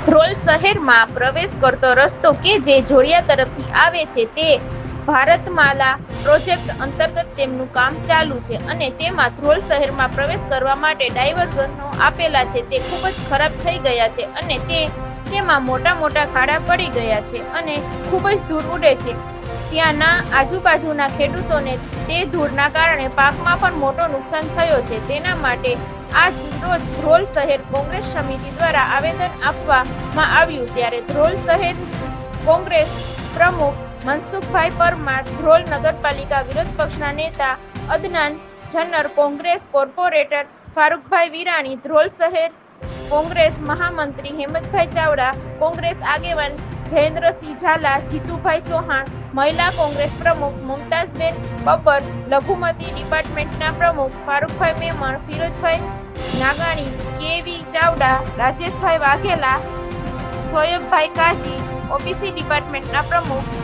ધ્રોલ શહેરમાં પ્રવેશ કરતો રસ્તો કે જે જોડિયા તરફથી આવે છે તે ભારતમાલા પ્રોજેક્ટ અંતર્ગત તેમનું કામ ચાલુ છે અને તેમાં ધ્રોલ શહેરમાં પ્રવેશ કરવા માટે ડાયવર્ઝનો આપેલા છે તે ખૂબ જ ખરાબ થઈ ગયા છે અને તેમાં મોટા મોટા ખાડા પડી ગયા છે અને ખૂબ જ ધૂળ ઉડે છે. ત્યાંના આજુબાજુના ખેડૂતોને તે ધૂળના કારણે પાકમાં પણ મોટો નુકસાન થયો છે. તેના માટે આજ રોજ ધ્રોલ શહેર કોંગ્રેસ સમિતિ દ્વારા આવેદન આપવામાં આવ્યું ત્યારે ધ્રોલ શહેર કોંગ્રેસ પ્રમુખ મનસુખભાઈ પરમાર, ધ્રોલ નગરપાલિકા વિરોધ પક્ષના નેતા અદનાન જન્નર, કોંગ્રેસ કોર્પોરેટર ફારૂકભાઈ વિરાણી, ધ્રોલ શહેર કોંગ્રેસ મહામંત્રી હેમંતભાઈ ચાવડા, કોંગ્રેસ આગેવાન જયેન્દ્રસિંહ ઝાલા, જીતુભાઈ ચૌહાણ, મહિલા કોંગ્રેસ પ્રમુખ મુમતાઝબેન બબ્બર, લઘુમતી ડિપાર્ટમેન્ટના પ્રમુખ ફારૂકભાઈ મેમણ, ફિરોઝભાઈ નાગાણી, કેવી ચાવડા, રાજેશભાઈ વાઘેલા, સોયબભાઈ કાજી, ઓબીસી ડિપાર્ટમેન્ટના પ્રમુખ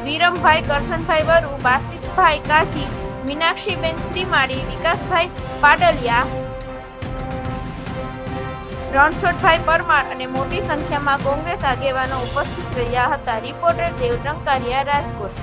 વિરમભાઈ કરશનભાઈ વરુ, બાસિતભાઈ કાજી, મીનાક્ષીબેન શ્રીમાળી, વિકાસભાઈ પાડલિયા, રણછોડભાઈ પરમાર અને મોટી સંખ્યામાં કોંગ્રેસ આગેવાનો ઉપસ્થિત રહ્યા હતા. રિપોર્ટર દેવ ટંકારિયા, રાજકોટ.